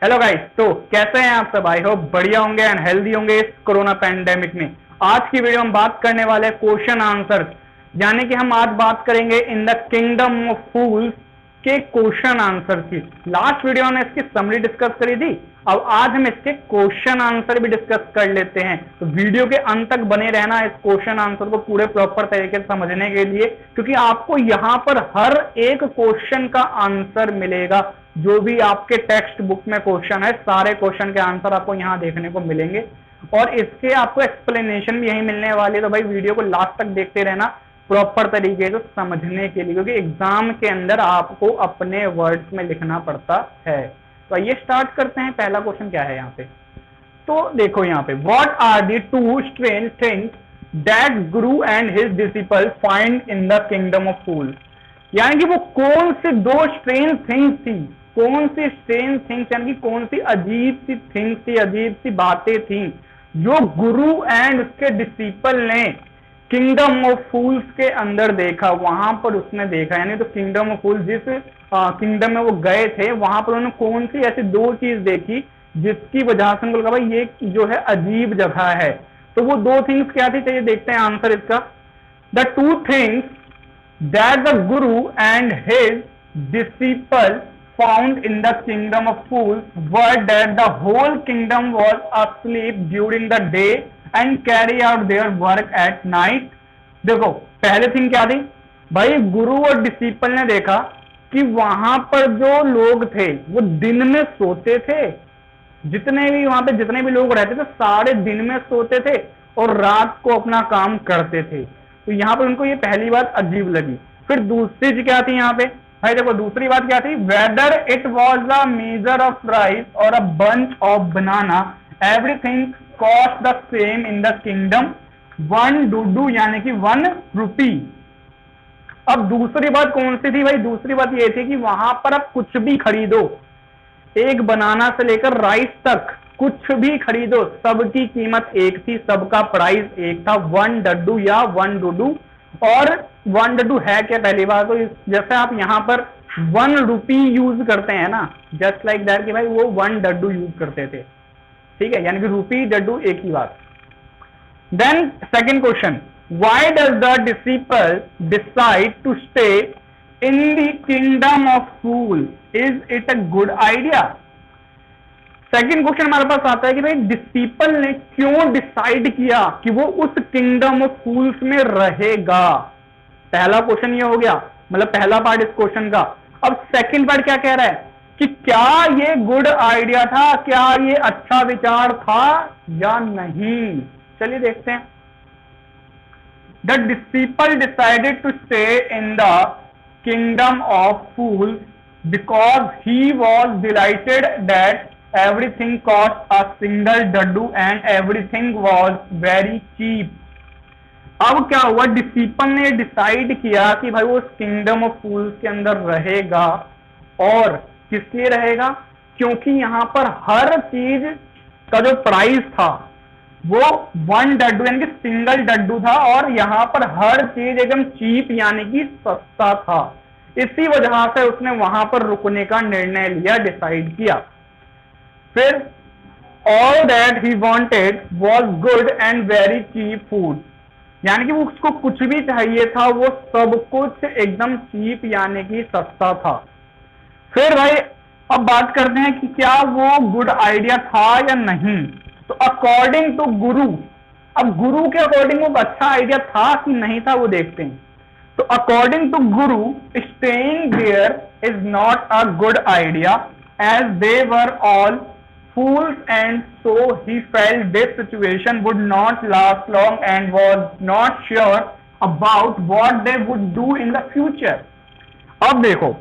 Hello guys, तो कैसे हैं आप सब? आई होप बढ़िया होंगे एंड हेल्दी होंगे इस कोरोना पैंडेमिक में। आज की वीडियो हम बात करने वाले हैं क्वेश्चन आंसर, यानी कि हम आज बात करेंगे इन द किंगडम ऑफ फूल्स के क्वेश्चन आंसर की। लास्ट वीडियो में इसकी समरी डिस्कस करी थी, अब आज हम इसके क्वेश्चन आंसर भी डिस्कस कर लेते हैं। तो वीडियो के अंत तक बने रहना इस क्वेश्चन आंसर को पूरे प्रॉपर तरीके से समझने के लिए, क्योंकि आपको यहाँ पर हर एक क्वेश्चन का आंसर मिलेगा। जो भी आपके टेक्स्ट बुक में क्वेश्चन है, सारे क्वेश्चन के आंसर आपको यहाँ देखने को मिलेंगे और इसके आपको एक्सप्लेनेशन भी यही मिलने वाली है। तो भाई वीडियो को लास्ट तक देखते रहना प्रॉपर तरीके से समझने के लिए, क्योंकि एग्जाम के अंदर आपको अपने वर्ड्स में लिखना पड़ता है। तो आइए स्टार्ट करते हैं। पहला क्वेश्चन क्या है यहाँ पे, तो देखो यहाँ पे, what are the two strange things that guru and his disciple find in the kingdom of fools. यानी कि वो कौन सी दो स्ट्रेंज थिंग्स थी, कौन सी स्ट्रेंज थिंग्स यानी कि कौन सी अजीब सी थिंग्स थी, अजीब सी बातें थी जो गुरु एंड उसके डिसिपल ने किंगडम ऑफ फूल्स के अंदर देखा, वहां पर उसने देखा। यानी तो किंगडम ऑफ फूल्स जिस किंगडम में वो गए थे, वहां पर उन्होंने कौन सी ऐसी दो चीज देखी जिसकी वजह से उनको लगा भाई ये जो है अजीब जगह है। तो वो दो थिंग्स क्या थी, चलिए देखते हैं आंसर इसका। The two things that the guru and his disciple found in the kingdom of fools were that the whole kingdom was asleep during the day and carry out their work at night। देखो पहले thing क्या थी भाई, गुरु और disciple ने देखा कि वहां पर जो लोग थे वो दिन में सोते थे, जितने भी वहां पे जितने भी लोग रहते थे सारे दिन में सोते थे और रात को अपना काम करते थे। तो यहाँ पर उनको ये पहली बात अजीब लगी। फिर दूसरी चीज क्या थी यहाँ पे भाई, देखो दूसरी बात क्या थी, whether it was a measure of rice और a bunch of banana everything cost the same in the kingdom 1 duddu, यानी कि 1 रुपी। अब दूसरी बात कौन सी थी भाई, दूसरी बात ये थी कि वहां पर आप कुछ भी खरीदो, एक बनाना से लेकर राइस तक कुछ भी खरीदो, सबकी कीमत एक थी, सबका प्राइस एक था, 1 डड्डू या 1 डूडू। और 1 डड्डू है क्या, पहली बात तो जैसे आप यहाँ पर 1 रुपी यूज करते हैं ना, जस्ट लाइक दैट कि भाई वो 1 डड्डू यूज करते थे, ठीक है, यानी कि रुपी डड्डू एक ही बात। Then second question, why does the disciple decide to stay in the kingdom of fool, is it a good idea. Second question हमारे पास आता है कि भाई डिसिपल ने क्यों डिसाइड किया कि वो उस किंगडम ऑफ फूल्स में रहेगा। पहला क्वेश्चन ये हो गया, मतलब पहला पार्ट इस क्वेश्चन का। अब सेकंड पार्ट क्या कह रहा है कि क्या ये गुड आइडिया था, क्या ये अच्छा विचार था या नहीं। चलिए देखते हैं। The disciple decided to stay in the kingdom of fools because he was delighted that everything cost a single डड्डू and everything was very cheap। अब क्या हुआ, डिसिपल ने डिसाइड किया कि भाई वो किंगडम ऑफ फूल्स के अंदर रहेगा। और किस लिए रहेगा, क्योंकि यहां पर हर चीज का जो प्राइस था वो 1 डड्डू यानी कि सिंगल डड्डू था, और यहां पर हर चीज एकदम चीप यानी कि सस्ता था। इसी वजह से उसने वहां पर रुकने का निर्णय लिया, डिसाइड किया। फिर all that he wanted was good and very cheap food, यानी कि उसको कुछ भी चाहिए था वो सब कुछ एकदम चीप यानी कि सस्ता था। फिर भाई अब बात करते हैं कि क्या वो गुड आइडिया था या नहीं। तो अकॉर्डिंग टू गुरु, अब गुरु के अकॉर्डिंग वो अच्छा आइडिया था कि नहीं था वो देखते हैं। तो according to guru, staying there is not a good idea as they were all fools, and so he felt this situation would not last long and was not sure about what they would do in the future। अब देखो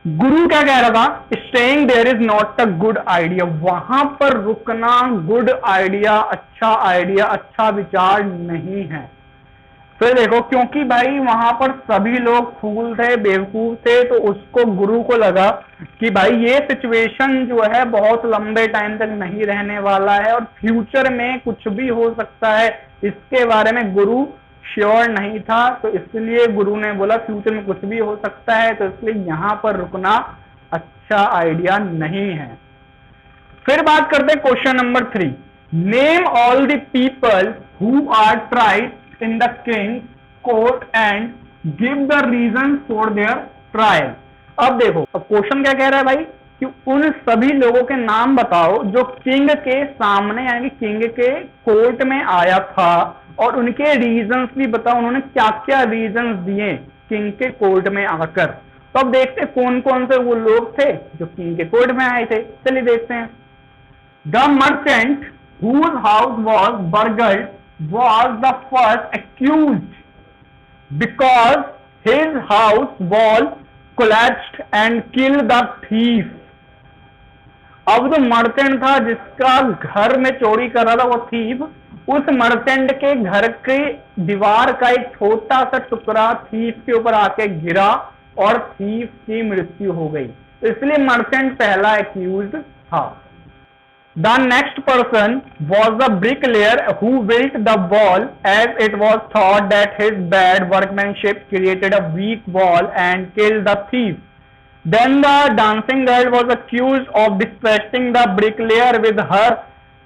गुरु क्या कह रहा था, staying there is not a good idea, वहां पर रुकना good idea, अच्छा विचार नहीं है। फिर देखो क्योंकि भाई वहां पर सभी लोग फूल थे, बेवकूफ थे, तो उसको गुरु को लगा कि भाई ये सिचुएशन जो है बहुत लंबे टाइम तक नहीं रहने वाला है और फ्यूचर में कुछ भी हो सकता है, इसके बारे में गुरु श्योर नहीं था। तो इसलिए गुरु ने बोला फ्यूचर में कुछ भी हो सकता है, तो इसलिए यहां पर रुकना अच्छा आइडिया नहीं है। फिर बात करते हैं question number 3। Name all the people who are tried in the king court and give the reason for their trial. अब देखो, अब क्वेश्चन क्या कह रहा है भाई कि उन सभी लोगों के नाम बताओ जो किंग के सामने यानी कि किंग के कोर्ट में आया था, और उनके रीजंस भी बताओ, उन्होंने क्या क्या रीजंस दिए किंग के कोर्ट में आकर। तो अब देखते हैं कौन कौन से वो लोग थे जो किंग के कोर्ट में आए थे। चलिए देखते हैं। The merchant whose house was burgled was the first accused because his house wall collapsed and killed the thief। अब जो मर्चेंट था जिसका घर में चोरी कर रहा था वो थीफ, उस मर्चेंट के घर के दीवार का एक छोटा सा टुकड़ा थीफ के ऊपर आके गिरा और थीफ की मृत्यु हो गई, इसलिए मर्चेंट पहला एक्यूज्ड था। The next person was the bricklayer who built the wall as it was thought that his bad workmanship created a weak wall and killed the thief। Then the dancing girl was accused of distracting the bricklayer with her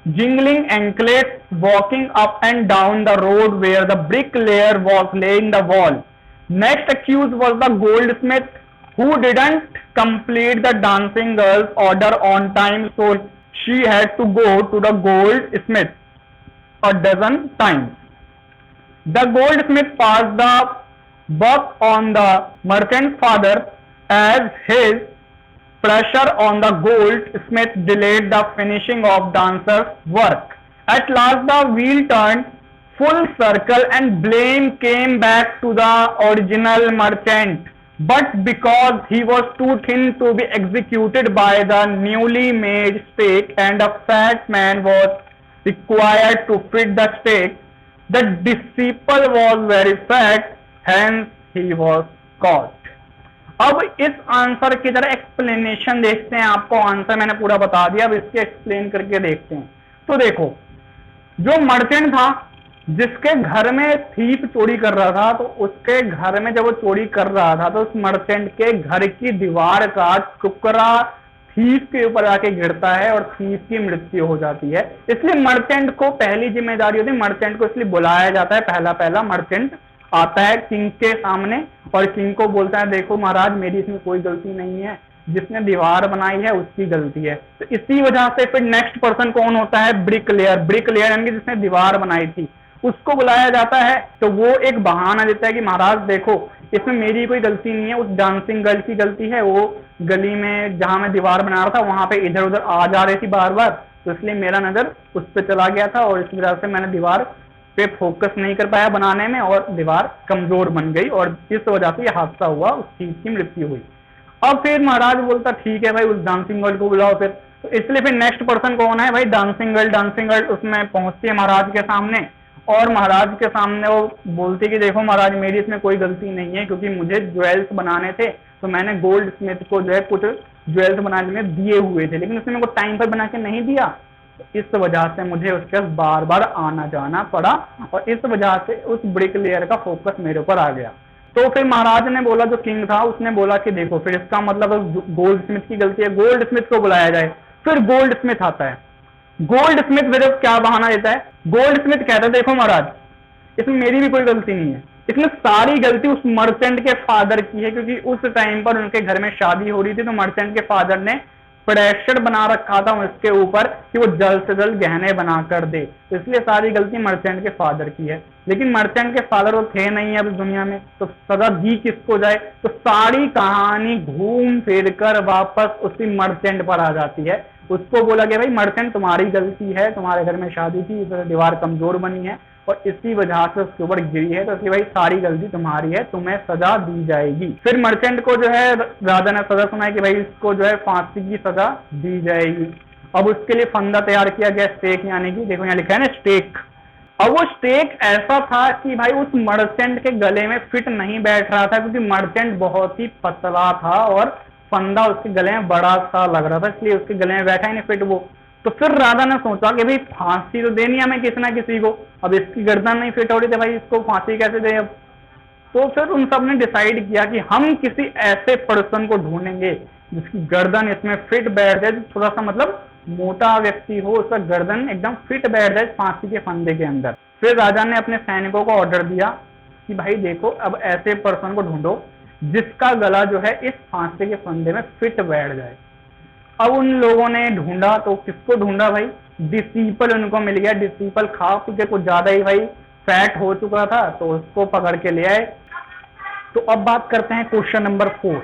jingling anklets, walking up and down the road where the bricklayer was laying the wall। Next accused was the goldsmith who didn't complete the dancing girl's order on time, so she had to go to the goldsmith a dozen times। The goldsmith passed the buck on the merchant's father as his pressure on the goldsmith delayed the finishing of dancer's work। At last the wheel turned full circle and blame came back to the original merchant, but because he was too thin to be executed by the newly made stake and a fat man was required to fit the stake, the disciple was very fat, hence he was caught। अब इस answer की तरह explanation देखते हैं। आपको answer मैंने पूरा बता दिया, अब इसके एक्सप्लेन करके देखते हैं। तो देखो, जो मर्चेंट था जिसके घर में थीप चोरी कर रहा था, तो उसके घर में जब वो चोरी कर रहा था तो उस मर्चेंट के घर की दीवार का टुकड़ा थीप के ऊपर आके गिरता है और थीप की मृत्यु हो जाती है। इसलिए मर्चेंट को पहली जिम्मेदारी होती है, मर्चेंट को इसलिए बुलाया जाता है। पहला मर्चेंट आता है किंग के सामने और किंग को बोलता है देखो महाराज, मेरी इसमें कोई गलती नहीं है, जिसने दीवार बनाई है उसकी गलती है। तो इसी वजह से फिर नेक्स्ट पर्सन कौन होता है? ब्रिकलेयर। ब्रिकलेयर यानी जिसने दीवार बनाई थी उसको बुलाया जाता है। तो वो एक बहाना देता है कि महाराज देखो, इसमें मेरी कोई गलती नहीं है, उस डांसिंग गर्ल की गलती है। वो गली में जहां मैं दीवार बना रहा था वहां पे इधर उधर आ जा रही थी बार बार, तो इसलिए मेरा नजर उस पर चला गया था और इस वजह से मैंने दीवार पे फोकस नहीं कर पाया बनाने में और दीवार कमजोर बन गई और इस वजह से यह हादसा हुआ, उस चीज की मृत्यु हुई। अब फिर महाराज बोलता ठीक है भाई, उस डांसिंग गर्ल को बुलाओ फिर। तो इसलिए फिर नेक्स्ट पर्सन कौन है भाई? Dancing girl. डांसिंग गर्ल उसमें पहुंचती है महाराज के सामने और महाराज के सामने वो बोलती कि देखो महाराज, मेरी इसमें कोई गलती नहीं है, क्योंकि मुझे ज्वेल्स बनाने थे तो मैंने गोल्ड स्मिथ को जो है कुछ ज्वेल्स बनाने में दिए हुए थे, लेकिन उसने मेरे को टाइम पर बना के नहीं दिया। इस वजह से मुझे उसके पास बार बार आना जाना पड़ा और इस वजह से उस ब्रिकलेयर का फोकस मेरे ऊपर आ गया। तो फिर महाराज ने बोला, जो किंग था उसने बोला कि देखो फिर इसका मतलब गोल्ड स्मिथ की गलती है, गोल्ड स्मिथ को बुलाया जाए। फिर गोल्ड स्मिथ आता है। गोल्ड स्मिथ फिर क्या बहाना देता है? गोल्ड स्मिथ कहता है देखो महाराज, इसमें मेरी भी कोई गलती नहीं है, इसमें सारी गलती उस मर्चेंट के फादर की है, क्योंकि उस टाइम पर उनके घर में शादी हो रही थी तो मर्चेंट के फादर ने प्रेशर बना रखा था उसके ऊपर कि वो जल्द से जल्द गहने बना कर दे, तो इसलिए सारी गलती मर्चेंट के फादर की है। लेकिन मर्चेंट के फादर वो थे नहीं अब इस दुनिया में, तो सजा दी किसको जाए? तो सारी कहानी घूम फिर कर वापस उसी मर्चेंट पर आ जाती है। उसको बोला गया भाई मर्चेंट तुम्हारी गलती है, तुम्हारे घर में शादी थी, इस दीवार कमजोर बनी है और इसी वजह से उसके ऊपर गिरी है, तो इसलिए भाई सारी गलती तुम्हारी है, तुम्हें सजा दी जाएगी। फिर मर्चेंट को जो है राजा ने सजा सुनाई कि भाई इसको जो है फांसी की सजा दी जाएगी। अब उसके लिए फंदा तैयार किया गया, स्टेक, यानी कि देखो यहाँ लिखा है ना स्टेक। अब वो स्टेक ऐसा था कि भाई उस मर्चेंट के गले में फिट नहीं बैठ रहा था, क्योंकि मर्चेंट बहुत ही पतला था और फंदा उसके गले में बड़ा सा लग रहा था, इसलिए उसके गले में बैठा ही नहीं फिट वो। तो फिर राजा ने सोचा कि भाई फांसी तो देनी है हमें किसी ना किसी को, अब इसकी गर्दन नहीं फिट हो रही थी, भाई इसको फांसी कैसे दे अब? तो फिर उन सब ने डिसाइड किया कि हम किसी ऐसे पर्सन को ढूंढेंगे जिसकी गर्दन इसमें फिट बैठ जाए, थोड़ा सा मतलब मोटा व्यक्ति हो, उसका गर्दन एकदम फिट बैठ जाए फांसी के फंदे के अंदर। फिर राजा ने अपने सैनिकों को ऑर्डर दिया कि भाई देखो, अब ऐसे पर्सन को ढूंढो जिसका गला जो है इस फांसी के फंदे में फिट बैठ जाए। अब उन लोगों ने ढूंढा, तो किसको ढूंढा भाई? डिसीपल उनको मिल गया। डिसीपल खा पी के कुछ ज्यादा ही भाई फैट हो चुका था, तो उसको पकड़ के ले आए। तो अब बात करते हैं question number 4।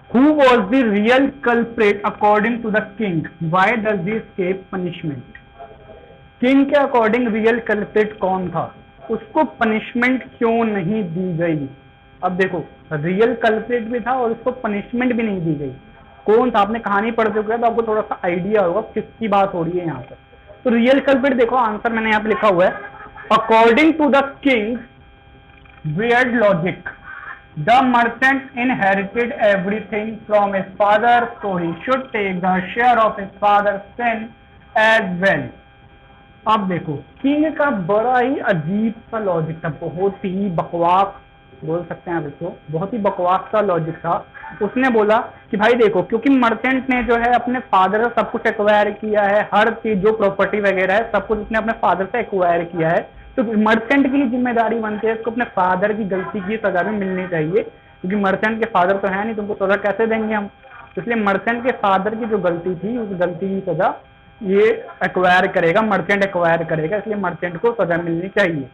Who was the real culprit according to the king? Why does he escape punishment? King के अकॉर्डिंग रियल कल्प्रिट कौन था? उसको पनिशमेंट क्यों नहीं दी गई? अब देखो, रियल कल्प्रिट भी था और उसको पनिशमेंट भी नहीं दी गई। कौन था? आपने कहानी पढ़ चुके हैं तो आपको थोड़ा सा आइडिया होगा किसकी बात हो रही है यहाँ पर। तो रियल कल्प्रिट देखो, आंसर मैंने यहाँ पे लिखा हुआ है, according to the king weird logic, the merchant inherited everything from his father, so he should take the share of his father's sin as well. अब देखो, किंग का बड़ा ही अजीब सा लॉजिक था, बहुत ही बकवास बोल सकते हैं आप इसको, बहुत ही बकवास सा लॉजिक था। उसने बोला कि भाई देखो, क्योंकि मर्चेंट ने जो है अपने फादर से सब कुछ एक्वायर किया है, हर चीज जो प्रॉपर्टी वगैरह है सब कुछ उसने अपने फादर से एक्वायर किया है, तो मर्चेंट की जिम्मेदारी बनती है इसको अपने फादर की गलती की सजा भी मिलनी चाहिए, क्योंकि मर्चेंट के फादर तो है नहीं, तुमको सजा कैसे देंगे हम। इसलिए मर्चेंट के फादर की जो गलती थी उस गलती की सजा ये एक्वायर करेगा, मर्चेंट एक्वायर करेगा, इसलिए मर्चेंट को सजा मिलनी चाहिए।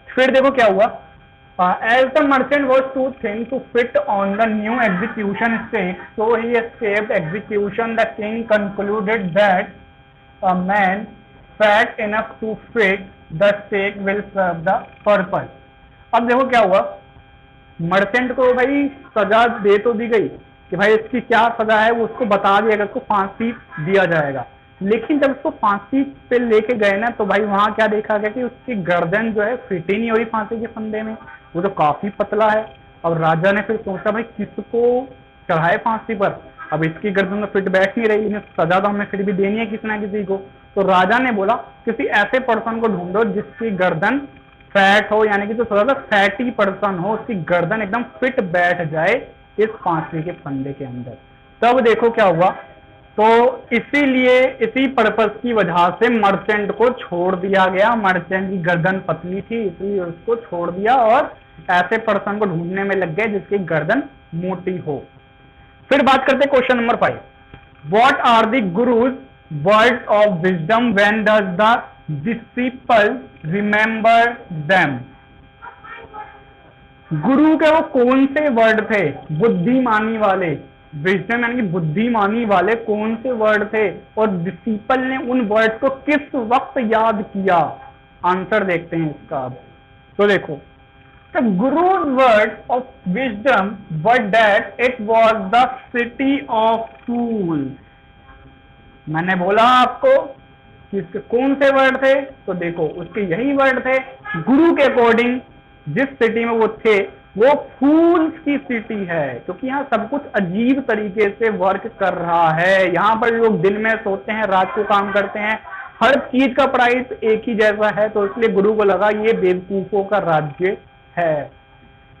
फिर देखो क्या हुआ, as the merchant was too thin to fit on the new execution stake, so he escaped execution. The king concluded that a man fat enough to fit the stake will serve the purpose. अब देखो क्या हुआ, merchant को भाई सजा दे तो दी गई कि भाई इसकी क्या सजा है वो उसको बता दिया गया, उसको फांसी दिया जाएगा। लेकिन जब उसको फांसी पे लेके गए ना, तो भाई वहां क्या देखा गया कि उसकी गर्दन जो है फिट ही नहीं हो रही फांसी के फंदे में, वो तो काफी पतला है। अब राजा ने फिर सोचा भाई किसको चढ़ाए फांसी पर, अब इसकी गर्दन में फिट बैठ नहीं रही, सजा तो हमें फिर भी देनी है किसी ना किसी को। तो राजा ने बोला किसी ऐसे पर्सन को ढूंढो जिसकी गर्दन फैट हो, यानी कि जो थोड़ा सा फैटी पर्सन हो, उसकी गर्दन एकदम फिट बैठ जाए इस फांसी के फंदे के अंदर। तब देखो क्या हुआ, तो इसीलिए इसी पर्पस की वजह से मर्चेंट को छोड़ दिया गया। मर्चेंट की गर्दन पतली थी इसलिए उसको छोड़ दिया और ऐसे पर्सन को ढूंढने में लग गए जिसकी गर्दन मोटी हो। फिर बात करते question number 5। What are the guru's words of wisdom when does the disciple remember them? गुरु के वो कौन से वर्ड थे बुद्धिमानी वाले, विजडम यानी कि बुद्धिमानी वाले कौन से वर्ड थे, और डिसिपल ने उन वर्ड को किस वक्त याद किया? आंसर देखते हैं इसका अब। तो देखो, The Guru's words of wisdom were that it was the city of fools. मैंने बोला आपको कि इसके कौन से वर्ड थे, तो देखो उसके यही वर्ड थे। गुरु के अकॉर्डिंग जिस सिटी में वो थे वो फूल्स की सिटी है, क्योंकि यहाँ सब कुछ अजीब तरीके से वर्क कर रहा है। यहाँ पर लोग दिन में सोते हैं, रात को काम करते हैं, हर चीज का प्राइस एक ही जैसा है, तो इसलिए गुरु को लगा ये बेवकूफों का राज्य है।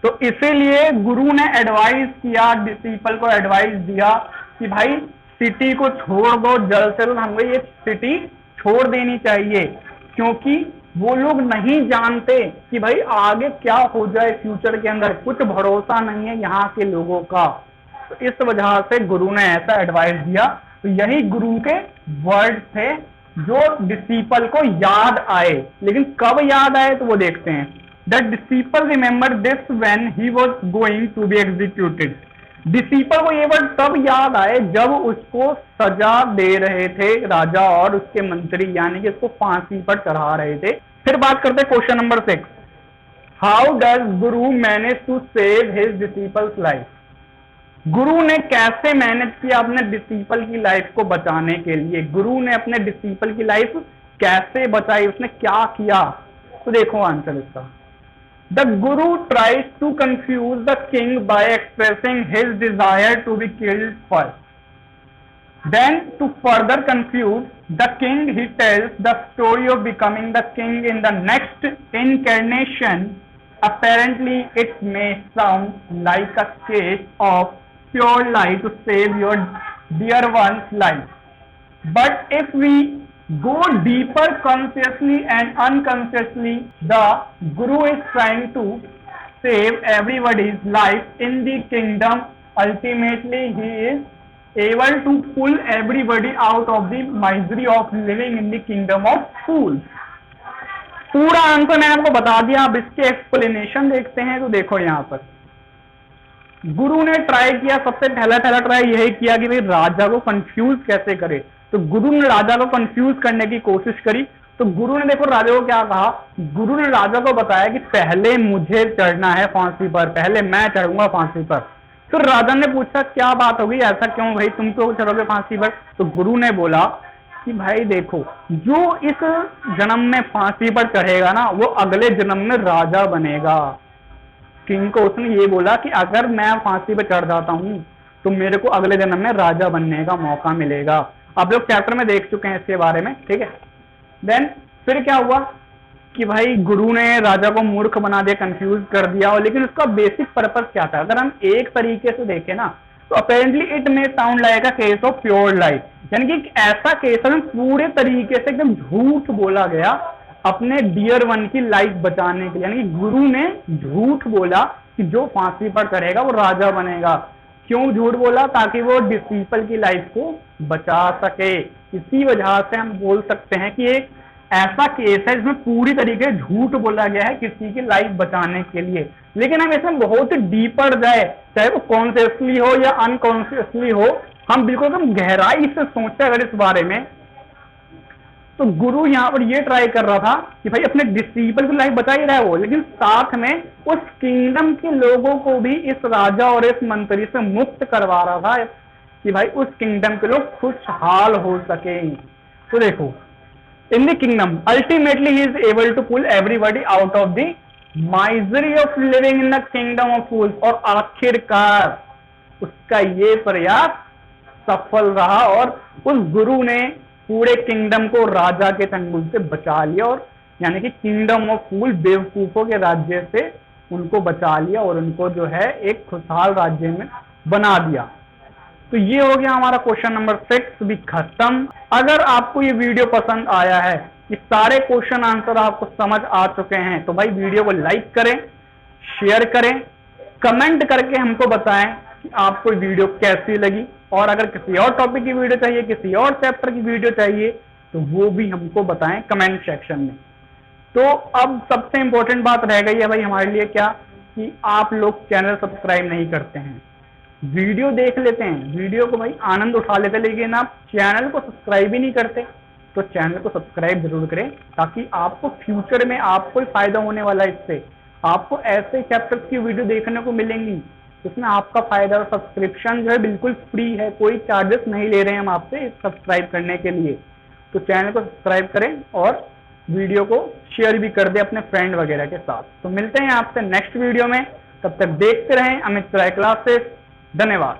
तो इसीलिए गुरु ने एडवाइस किया, डिसिपल को एडवाइस दिया कि भाई सिटी को छोड़ दो, जल्द से जल्द हमको ये सिटी छोड़ देनी चाहिए, क्योंकि वो लोग नहीं जानते कि भाई आगे क्या हो जाए फ्यूचर के अंदर, कुछ भरोसा नहीं है यहाँ के लोगों का। तो इस वजह से गुरु ने ऐसा एडवाइस दिया। तो यही गुरु के वर्ड थे जो डिसिपल को याद आए। लेकिन कब याद आए तो वो देखते हैं। The disciple remembered this when he was going to be executed. Disciple को ये वर्ड तब याद आए जब उसको सजा दे रहे थे राजा और उसके मंत्री, यानी कि उसको फांसी पर चढ़ा रहे थे। फिर बात करते हैं question number 6। How does guru manage to save his disciple's life? Guru ने कैसे मैनेज किया अपने डिसिपल की लाइफ को बचाने के लिए? गुरु ने अपने डिसिपल की लाइफ कैसे बचाई, उसने क्या किया? तो देखो आंसर इसका। The Guru tries to confuse the king by expressing his desire to be killed first. Then, to further confuse the king, he tells the story of becoming the king in the next incarnation. Apparently, it may sound like a case of pure lie to save your dear one's life. But if we go deeper consciously and unconsciously, the Guru is trying to save everybody's life in the kingdom. Ultimately, he is able to pull everybody out of the misery of living in the kingdom of fools. पूरा answer मैंने आपको बता दिया, अब इसके explanation देखते हैं। तो देखो यहां पर गुरु ने ट्राई किया, सबसे पहला ट्राई यही किया कि भाई राजा को कंफ्यूज कैसे करे। तो गुरु ने राजा को कंफ्यूज करने की कोशिश करी। तो गुरु ने देखो राजा को क्या कहा, गुरु ने राजा को बताया कि पहले मुझे चढ़ना है फांसी पर, पहले मैं चढ़ूंगा फांसी पर। तो राजा ने पूछा क्या बात हो गई, ऐसा क्यों भाई, तुम तो चढ़ोगे फांसी पर। तो गुरु ने बोला कि भाई देखो, जो इस जन्म में फांसी पर चढ़ेगा ना, वो अगले जन्म में राजा बनेगा। किंग को उसने ये बोला कि अगर मैं फांसी पे चढ़ जाता हूं तो मेरे को अगले जन्म में राजा बनने का मौका मिलेगा। आप लोग चैप्टर में देख चुके हैं इसके बारे में, ठीक है। देन फिर क्या हुआ कि भाई गुरु ने राजा को मूर्ख बना दिया, कंफ्यूज कर दिया। और लेकिन उसका बेसिक पर्पस क्या था, अगर हम एक तरीके से देखें ना, तो apparently it may sound like a case of pure lie, यानी कि ऐसा केस है पूरे तरीके से एकदम झूठ बोला गया अपने डियर वन की लाइफ बचाने के लिए। यानी कि गुरु ने झूठ बोला कि जो फांसी पर चढ़ेगा वो राजा बनेगा। क्यों झूठ बोला, ताकि वो डिसिपल की लाइफ को बचा सके। इसी वजह से हम बोल सकते हैं कि एक ऐसा केस है जिसमें पूरी तरीके से झूठ बोला गया है किसी की लाइफ बचाने के लिए। लेकिन हम इसमें बहुत डीपर जाए, चाहे वो कॉन्शियसली हो या अनकॉन्शियसली हो, हम बिल्कुल एकदम गहराई से सोचे अगर इस बारे में, तो गुरु यहां पर ये ट्राई कर रहा था कि भाई अपने डिसिपल की लाइफ बचा ही रहा है वो, लेकिन साथ में उस किंगडम के लोगों को भी इस राजा और इस मंत्री से मुक्त करवा रहा था कि भाई उस किंगडम के लोग खुशहाल हो सके। तो देखो, in the kingdom ultimately he is able to pull everybody out of the misery of living in the kingdom of fools. और आखिरकार उसका ये प्रयास सफल रहा और उस गुरु ने पूरे किंगडम को राजा के चंगुल से बचा लिया, और यानी कि किंगडम ऑफ फूल, बेवकूफों के राज्य से उनको बचा लिया और उनको जो है एक खुशहाल राज्य में बना दिया। तो ये हो गया हमारा क्वेश्चन नंबर 6 भी खत्म। अगर आपको ये वीडियो पसंद आया है, ये सारे क्वेश्चन आंसर आपको समझ आ चुके हैं, तो भाई वीडियो को लाइक करें, शेयर करें, कमेंट करके हमको बताएं कि आपको वीडियो कैसी लगी। और अगर किसी और टॉपिक की वीडियो चाहिए, किसी और चैप्टर की वीडियो चाहिए, तो वो भी हमको बताएं कमेंट सेक्शन में। तो अब सबसे इंपॉर्टेंट बात रह गई है भाई हमारे लिए क्या, कि आप लोग चैनल सब्सक्राइब नहीं करते हैं। वीडियो देख लेते हैं, वीडियो को भाई आनंद उठा लेते, लेकिन आप चैनल को सब्सक्राइब ही नहीं करते। तो चैनल को सब्सक्राइब जरूर करें, ताकि आपको फ्यूचर में आपको ही फायदा होने वाला है इससे। आपको ऐसे चैप्टर्स की वीडियो देखने को मिलेंगी इसमें आपका फायदा। और सब्सक्रिप्शन जो है बिल्कुल फ्री है, कोई चार्जेस नहीं ले रहे हैं हम आपसे सब्सक्राइब करने के लिए। तो चैनल को सब्सक्राइब करें और वीडियो को शेयर भी कर दें अपने फ्रेंड वगैरह के साथ। तो मिलते हैं आपसे नेक्स्ट वीडियो में, तब तक देखते रहें अमित राय क्लासेस। धन्यवाद।